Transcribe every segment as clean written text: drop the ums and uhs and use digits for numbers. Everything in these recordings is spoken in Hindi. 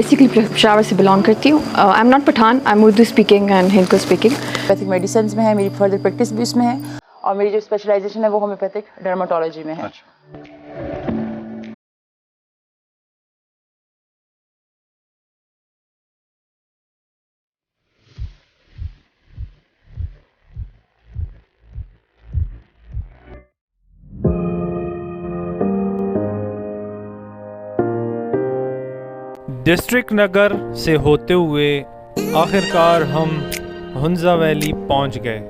बेसिकली पेशावर से बिलोंग करती हूँ। I am not Pathan, I am Urdu speaking and Hindi speaking. Homeopathic medicine में है, मेरी फर्दर प्रैक्टिस भी उसमें है और मेरी जो स्पेशलाइजेशन है वो होम्योपैथिक डर्माटोलॉजी में है। अच्छा। डिस्ट्रिक्ट नगर से होते हुए आखिरकार हम हुंजा वैली पहुंच गए।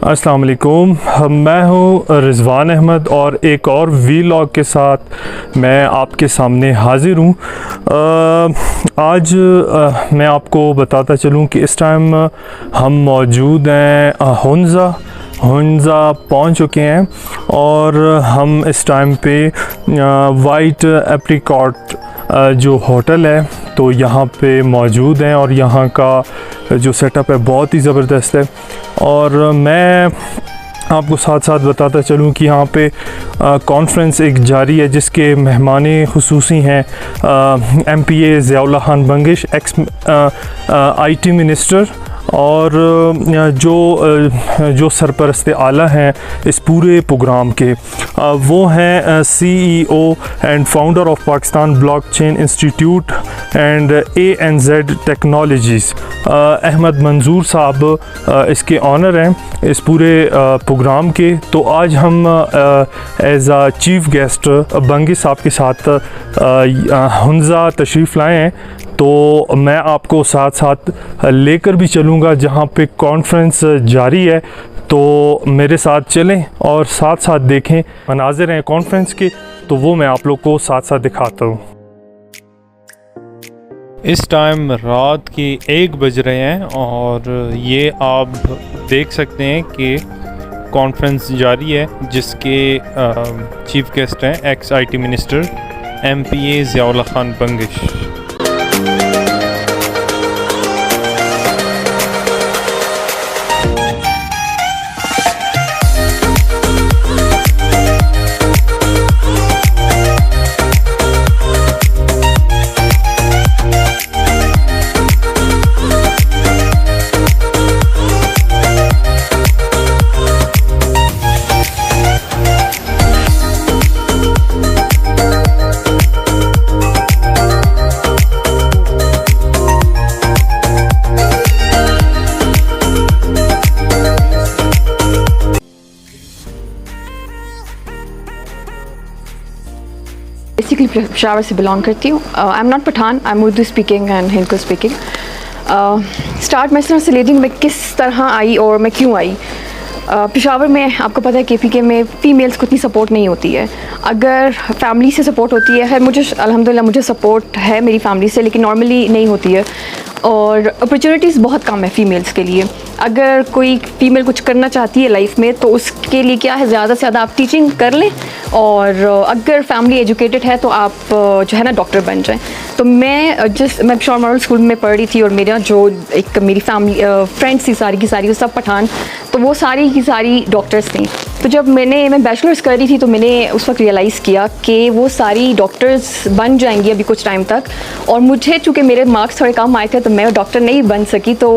अस्सलाम वालेकुम, मैं हूं रिज़वान अहमद और एक और वीलॉग के साथ मैं आपके सामने हाज़िर हूं। आज मैं आपको बताता चलूं कि इस टाइम हम मौजूद हैं हुंजा पहुंच चुके हैं और हम इस टाइम पे वाइट एप्रिकॉट जो होटल है तो यहाँ पे मौजूद हैं और यहाँ का जो सेटअप है बहुत ही ज़बरदस्त है। और मैं आपको साथ साथ बताता चलूँ कि यहाँ पे कॉन्फ्रेंस एक जारी है जिसके मेहमान खुसूसी हैं MPA Ziaullah Khan Bangash, ex IT minister, और जो सरपरस्त आला हैं इस पूरे प्रोग्राम के वो हैं CEO and founder of Pakistan blockchain institute and ANZ technologies Ahmed Manzoor साहब इसके ऑनर हैं इस पूरे प्रोग्राम के। तो आज हम एज आ चीफ़ गेस्ट बंगिश साहब के साथ हुंजा तशरीफ़ लाए हैं। तो मैं आपको साथ साथ लेकर भी चलूँगा जहाँ पे कॉन्फ्रेंस जारी है, तो मेरे साथ चलें और साथ साथ देखें मनाज़िर हैं कॉन्फ्रेंस के, तो वो मैं आप लोग को साथ साथ दिखाता हूँ। इस टाइम रात के 1 बज रहे हैं और ये आप देख सकते हैं कि कॉन्फ्रेंस जारी है जिसके चीफ़ गेस्ट हैं ex IT minister MPA Ziaullah Khan Bangash. Basically Peshawar से बिलोंग करती हूँ। I am not Pathan, I am Urdu speaking and Hindi speaking. Start मैं इस तरह से लेती हूँ मैं किस तरह आई और मैं क्यों आई। पेशावर में आपको पता है KPK में फ़ीमेल्स को इतनी सपोर्ट नहीं होती है। अगर फैमिली से सपोर्ट होती है, मुझे अल्हम्दुलिल्लाह मुझे सपोर्ट है मेरी फैमिली से, लेकिन नॉर्मली नहीं होती है और अपॉर्चुनिटीज़ बहुत कम है फ़ीमेल्स के लिए। अगर कोई फ़ीमेल कुछ करना चाहती है लाइफ में तो उसके लिए क्या है, ज़्यादा से ज़्यादा आप टीचिंग कर लें और अगर फैमिली एजुकेटेड है तो आप जो है ना डॉक्टर बन जाएं। तो मैं पेशावर मॉडल स्कूल में पढ़ रही थी और मेरा जो एक मेरी फैमिली फ्रेंड्स थी सारी की सारी, वो सब पठान, तो वो सारी की सारी डॉक्टर्स थी। तो जब मैं बैचलर्स कर रही थी तो मैंने उस वक्त रियलाइज़ किया कि वो सारी डॉक्टर्स बन जाएंगी अभी कुछ टाइम तक, और मुझे चूँकि मेरे मार्क्स थोड़े कम आए थे तो मैं डॉक्टर नहीं बन सकी। तो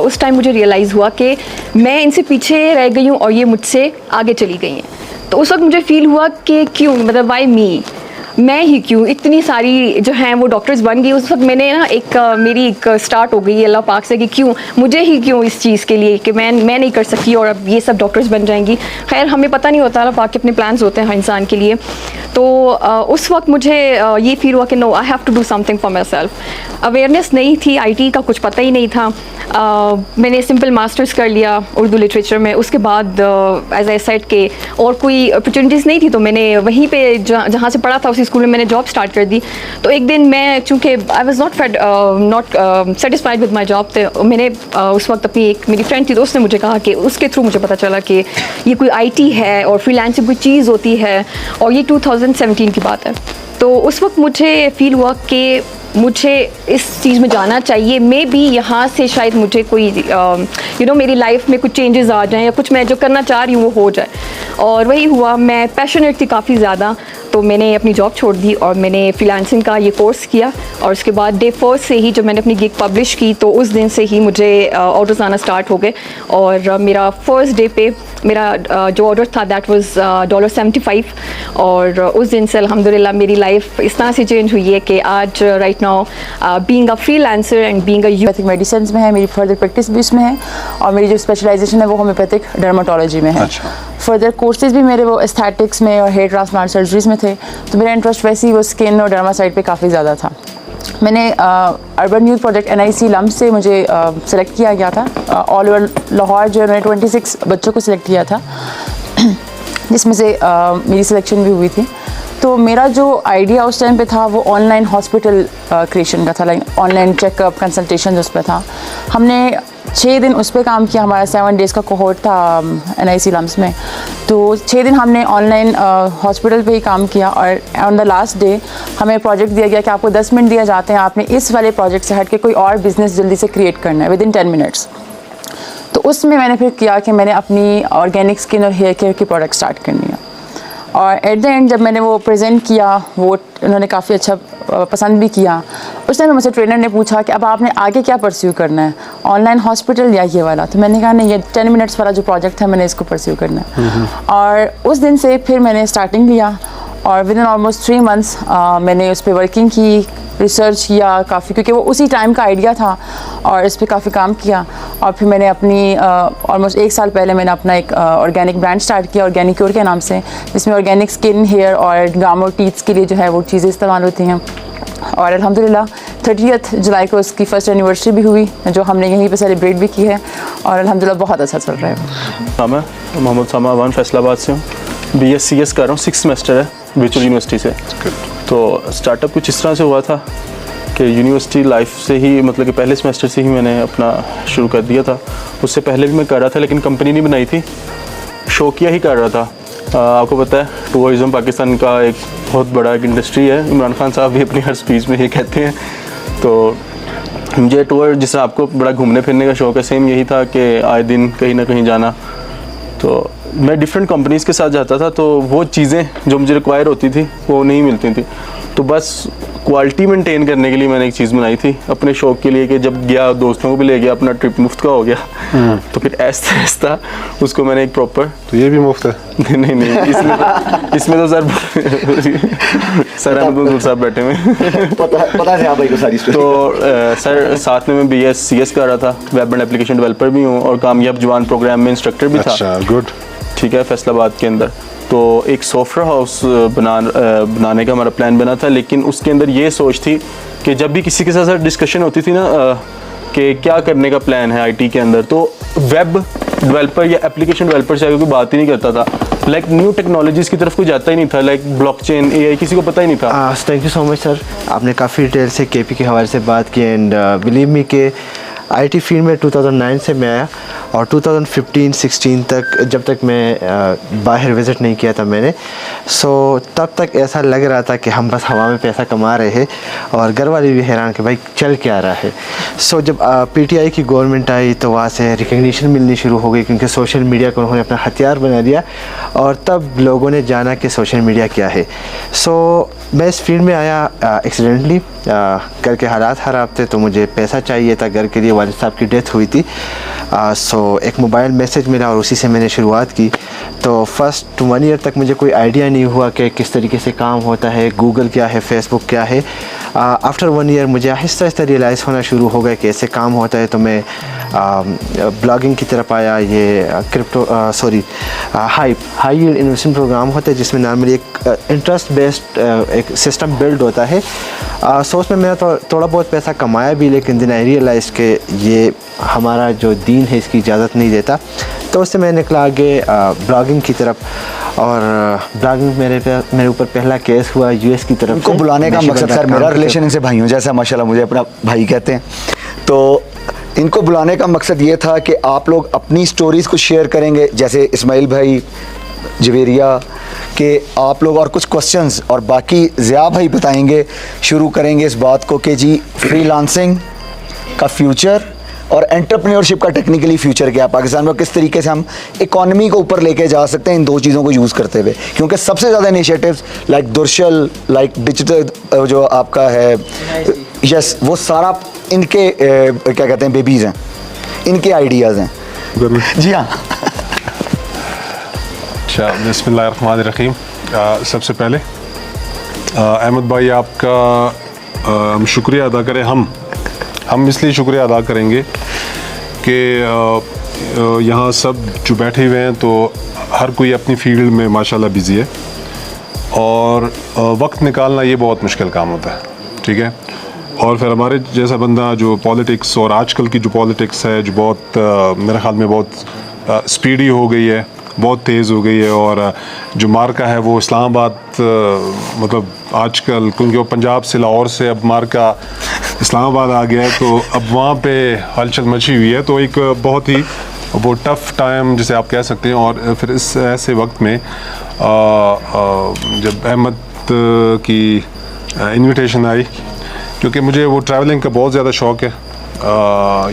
उस टाइम मुझे रियलाइज़ हुआ कि मैं इनसे पीछे रह गई हूँ और ये मुझसे आगे चली गई हैं। तो उस वक्त मुझे फ़ील हुआ कि क्यों, मतलब वाई मी। मैं ही क्यों, इतनी सारी जो हैं वो डॉक्टर्स बन गई। उस वक्त मैंने ना मेरी एक स्टार्ट हो गई अल्लाह पाक से कि क्यों मुझे ही क्यों इस चीज़ के लिए कि मैं नहीं कर सकती और अब ये सब डॉक्टर्स बन जाएंगी। खैर हमें पता नहीं होता, अल्लाह पाक के अपने प्लान्स होते हैं हर इंसान के लिए। तो उस वक्त मुझे ये फील हुआ कि no, I have to do something for myself. Awareness नहीं थी, IT का कुछ पता ही नहीं था। मैंने सिंपल मास्टर्स कर लिया उर्दू लिटरेचर में। उसके बाद एज आई सेड के और कोई अपॉर्चुनिटीज़ नहीं थी, तो मैंने वहीं पे जहाँ से पढ़ा था उसी स्कूल में मैंने जॉब स्टार्ट कर दी। तो एक दिन मैं चूँकि I was not satisfied with my job, तो मैंने उस वक्त अपनी एक मेरी फ्रेंड थी, तो उसने मुझे कहा कि उसके थ्रू मुझे पता चला कि ये कोई IT है और फ्रीलांसिंग कोई चीज़ होती है, और ये 2017 की बात है। तो उस वक्त मुझे फ़ील हुआ कि मुझे इस चीज़ में जाना चाहिए। मे बी यहाँ से शायद मुझे कोई मेरी लाइफ में कुछ चेंजेस आ जाएं या कुछ मैं जो करना चाह रही हूँ वो हो जाए। और वही हुआ, मैं पैशनेट थी काफ़ी ज़्यादा, तो मैंने अपनी जॉब छोड़ दी और मैंने फ्रीलांसिंग का ये कोर्स किया। और उसके बाद डे फर्स्ट से ही जब मैंने अपनी गिग पब्लिश की, तो उस दिन से ही मुझे ऑर्डर्स आना स्टार्ट हो गए। और मेरा फर्स्ट डे पे मेरा जो ऑर्डर था दैट वाज $75, और उस दिन से अल्हम्दुलिल्लाह मेरी लाइफ इस तरह से चेंज हुई है कि आज right now being a freelancer and being a homeopathic medicine में है, मेरी फर्दर प्रैक्टिस भी इसमें है, और मेरी जो स्पेशलाइजेशन है वो होम्योपैथिक डर्माटोलॉजी में है। अच्छा। फर्दर कोर्सेज भी मेरे वो एस्थेटिक्स में और हेयर ट्रांसप्लांट सर्जरीज में थे, तो मेरा इंटरेस्ट वैसे ही वो स्किन और डर्मा साइड पे काफ़ी ज़्यादा था। मैंने urban youth project NIC LUMS से मुझे सेलेक्ट किया गया था। ऑल ओवर लाहौर जो उन्होंने 26 बच्चों को सिलेक्ट किया था, जिसमें से मेरी सिलेक्शन भी हुई थी। तो मेरा जो आइडिया उस टाइम पे था वो ऑनलाइन हॉस्पिटल क्रिएशन का था, लाइक ऑनलाइन चेकअप कंसल्टेशन उस पर था। हमने 6 दिन उस पर काम किया, हमारा 7 डेज़ का कोहोर्ट था NIC लम्स में। तो 6 दिन हमने ऑनलाइन हॉस्पिटल पे ही काम किया, और ऑन द लास्ट डे हमें प्रोजेक्ट दिया गया कि आपको 10 मिनट दिया जाते हैं, आपने इस वाले प्रोजेक्ट से हट के कोई और बिज़नेस जल्दी से क्रिएट करना है विदिन 10 मिनट्स। तो उसमें मैंने फिर किया कि मैंने अपनी ऑर्गेनिक स्किन और हेयर केयर की प्रोडक्ट स्टार्ट करनी है। और एट द एंड जब मैंने वो प्रेजेंट किया, वो उन्होंने काफ़ी अच्छा पसंद भी किया। उस टाइम मुझसे ट्रेनर ने पूछा कि अब आपने आगे क्या परस्यू करना है, ऑनलाइन हॉस्पिटल या ये वाला। तो मैंने कहा नहीं, ये 10 मिनट्स वाला जो प्रोजेक्ट है मैंने इसको परस्यू करना है। और उस दिन से फिर मैंने स्टार्टिंग लिया, और विद इन ऑलमोस्ट 3 मंथ्स मैंने उस पर वर्किंग की, रिसर्च किया काफ़ी, क्योंकि वो उसी टाइम का आइडिया था, और इस पर काफ़ी काम किया। और फिर मैंने अपनी ऑलमोस्ट 1 साल पहले मैंने अपना एक ऑर्गेनिक ब्रांड स्टार्ट किया, ऑर्गेनिक क्योर के नाम से, जिसमें ऑर्गेनिक स्किन, हेयर और गम और टीथ्स के लिए जो है वो चीज़ें इस्तेमाल होती हैं। और अल्हम्दुलिल्लाह 30 जुलाई को उसकी फर्स्ट एनिवर्सरी भी हुई, जो हमने यहीं पे सेलिब्रेट भी की है, और अल्हम्दुलिल्लाह बहुत अच्छा चल रहा है। मैं मोहम्मद सामा अवान फैसलाबाद से हूँ, BScs कर रहा हूँ, 6th सेमेस्टर है वर्चुअल यूनिवर्सिटी से। तो स्टार्टअप कुछ इस तरह से हुआ था कि यूनिवर्सिटी लाइफ से ही, मतलब कि पहले सेमेस्टर से ही मैंने अपना शुरू कर दिया था। उससे पहले भी मैं कर रहा था, लेकिन कंपनी नहीं बनाई थी, शौकिया ही कर रहा था। आपको पता है टूरिज़म पाकिस्तान का एक बहुत बड़ा एक इंडस्ट्री है, इमरान खान साहब भी अपनी हर स्पीच में ये कहते हैं। तो मुझे टूर, जिससे आपको बड़ा घूमने फिरने का शौक़ है, सेम यही था कि आए दिन कहीं ना कहीं जाना। तो मैं डिफरेंट कंपनीज़ के साथ जाता था, तो वो चीज़ें जो मुझे रिक्वायर होती थी वो नहीं मिलती थी। तो बस क्वालिटी मेंटेन करने के लिए मैंने एक चीज़ बनाई थी अपने शौक़ के लिए, कि जब गया दोस्तों को भी ले गया, अपना ट्रिप मुफ्त का हो गया। तो फिर ऐसा ऐसा उसको मैंने एक प्रॉपर, तो ये भी मुफ्त है? नहीं, इसमें तो सर अहमद साहब बैठे हुए पता है भाई को सारी स्टोरी। तो सर साथ में मैं BScs कर रहा था, वेब एंड एप्लीकेशन डेवलपर भी हूँ, और कामयाब जवान प्रोग्राम में इंस्ट्रक्टर भी था। अच्छा, गुड। ठीक है, फैसलाबाद के अंदर। तो एक सॉफ्टवेयर हाउस बनाने का हमारा प्लान बना था, लेकिन उसके अंदर ये सोच थी कि जब भी किसी के साथ डिस्कशन होती थी ना कि क्या करने का प्लान है IT के अंदर, तो वेब डेवलपर या एप्लीकेशन डेवलपर से कोई बात ही नहीं करता था। लाइक न्यू टेक्नोलॉजीज़ की तरफ कोई जाता ही नहीं था, लाइक ब्लॉकचेन, AI किसी को पता ही नहीं था। Thank you so much sir, आपने काफ़ी डिटेल से KP के हवाले से बात की। एंड बिलीव मी के IT फील्ड में 2009 से मैं आया, और 2015-16 तक जब तक मैं बाहर विज़िट नहीं किया था मैंने, तब तक ऐसा लग रहा था कि हम बस हवा में पैसा कमा रहे हैं, और घर वाले भी हैरान कि भाई चल क्या रहा है। जब PTI की गवर्नमेंट आई, तो वहाँ से रिकग्निशन मिलनी शुरू हो गई, क्योंकि सोशल मीडिया को उन्होंने अपना हथियार बना दिया, और तब लोगों ने जाना कि सोशल मीडिया क्या है। मैं इस फील्ड में आया एक्सीडेंटली, घर के हालात ख़राब थे, तो मुझे पैसा चाहिए था घर के लिए, वालिद साहब की डेथ हुई थी। सो एक मोबाइल मैसेज मिला और उसी से मैंने शुरुआत की। तो फर्स्ट 1 ईयर तक मुझे कोई आइडिया नहीं हुआ कि किस तरीके से काम होता है, गूगल क्या है, फेसबुक क्या है। आफ्टर 1 ईयर मुझे आहिस्ता आहिस्ता रियलाइज़ होना शुरू हो गया कि ऐसे काम होता है। तो मैं ब्लॉगिंग की तरफ आया। ये हाई यील्ड इन्वेस्टमेंट प्रोग्राम होता है जिसमें नॉर्मली एक इंटरेस्ट बेस्ड एक सिस्टम बिल्ड होता है। सो उसमें मैंने थोड़ा बहुत पैसा कमाया भी, लेकिन दिन आई रियलाइज़ कि ये हमारा जो दीन है इसकी इजाज़त नहीं देता। तो उससे मैं निकला आगे ब्लॉगिंग की तरफ, और ब्लॉगिंग मेरे ऊपर पहला केस हुआ यूएस की तरफ। इनको बुलाने का मकसद, सर मेरा रिलेशन इनसे भाइयों जैसा, माशाल्लाह मुझे अपना भाई कहते हैं। तो इनको बुलाने का मकसद ये था कि आप लोग अपनी स्टोरीज़ को शेयर करेंगे, जैसे इस्माइल भाई जवेरिया के आप लोग, और कुछ क्वेश्चंस, और बाकी ज़िया भाई बताएंगे, शुरू करेंगे इस बात को कि जी फ्रीलांसिंग का फ्यूचर और एंटरप्रेन्योरशिप का टेक्निकली फ्यूचर क्या है पाकिस्तान में, किस तरीके से हम इकोनॉमी को ऊपर लेके जा सकते हैं इन दो चीज़ों को यूज़ करते हुए। क्योंकि सबसे ज़्यादा इनिशिएटिव्स लाइक दुर्शल, लाइक डिजिटल जो आपका है, यस, वो सारा इनके क्या कहते हैं बेबीज़ हैं, इनके आइडियाज़ हैं। जी हाँ। अच्छा, बिस्मिल्लाहिर्रहमानिर्रहीम। सबसे पहले अहमद भाई आपका हम शुक्रिया अदा करें। हम इसलिए शुक्रिया अदा करेंगे कि यहाँ सब जो बैठे हुए हैं तो हर कोई अपनी फील्ड में माशाल्लाह बिज़ी है, और वक्त निकालना ये बहुत मुश्किल काम होता है, ठीक है। और फिर हमारे जैसा बंदा जो पॉलिटिक्स, और आजकल की जो पॉलिटिक्स है जो बहुत मेरे ख्याल में बहुत स्पीडी हो गई है, बहुत तेज़ हो गई है, और जो मार्का है वो इस्लामाबाद मतलब आजकल, क्योंकि वो पंजाब से, लाहौर से अब मार्का इस्लामाबाद आ गया है, तो अब वहाँ पे हलचल मची हुई है। तो एक बहुत ही वो टफ़ टाइम जिसे आप कह सकते हैं। और फिर इस ऐसे वक्त में जब अहमद की इनविटेशन आई, क्योंकि मुझे वो ट्रैवलिंग का बहुत ज़्यादा शौक़ है,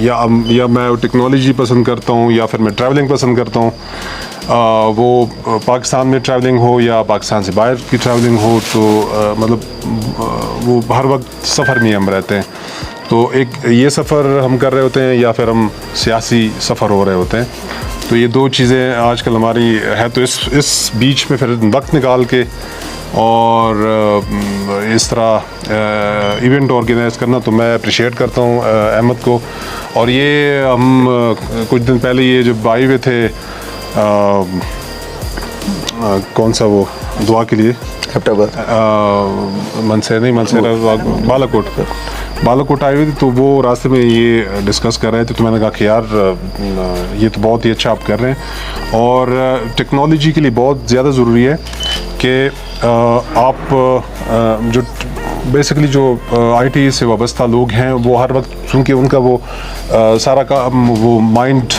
या मैं टेक्नोलॉजी पसंद करता हूँ या फिर मैं ट्रैवलिंग पसंद करता हूँ, वो पाकिस्तान में ट्रैवलिंग हो या पाकिस्तान से बाहर की ट्रैवलिंग हो, तो मतलब वो हर वक्त सफ़र में हम रहते हैं। तो एक ये सफ़र हम कर रहे होते हैं या फिर हम सियासी सफ़र हो रहे होते हैं, तो ये दो चीज़ें आजकल हमारी है। तो इस बीच में फिर वक्त निकाल के और इस तरह इवेंट ऑर्गेनाइज़ करना, तो मैं अप्रिशिएट करता हूँ अहमद को। और ये हम कुछ दिन पहले ये जब आए हुए थे कौन सा वो दुआ के लिए अक्टूबर बालाकोट आए हुए थे, तो वो रास्ते में ये डिस्कस कर रहे थे। तो मैंने कहा कि यार ये तो बहुत ही अच्छा आप कर रहे हैं, और टेक्नोलॉजी के लिए बहुत ज़्यादा ज़रूरी है कि आप जो बेसिकली जो आईटी से वाबस्ता लोग हैं वो हर वक्त, क्योंकि उनका वो सारा काम, वो माइंड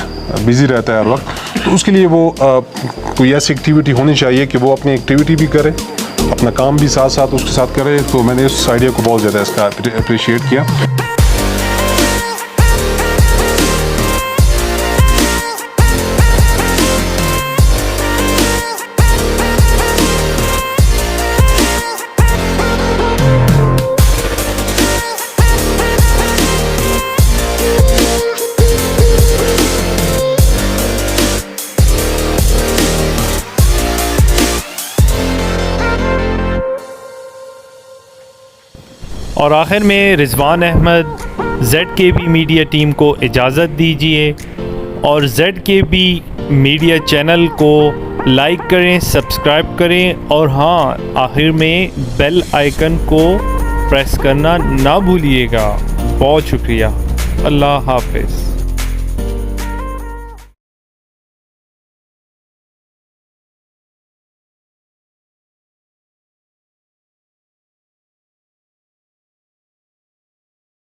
बिज़ी रहता है हर वक्त, तो उसके लिए वो कोई ऐसी एक्टिविटी होनी चाहिए कि वो अपनी एक्टिविटी भी करे, अपना काम भी साथ साथ उसके साथ करे। तो मैंने उस आइडिया को बहुत ज़्यादा इसका अप्रिशिएट किया। और आखिर में Rizwan Ahmed ZKB media team को इजाज़त दीजिए, और ZKB मीडिया चैनल को लाइक करें, सब्सक्राइब करें, और हाँ, आखिर में बेल आइकन को प्रेस करना ना भूलिएगा। बहुत शुक्रिया। अल्लाह हाफ़िज़।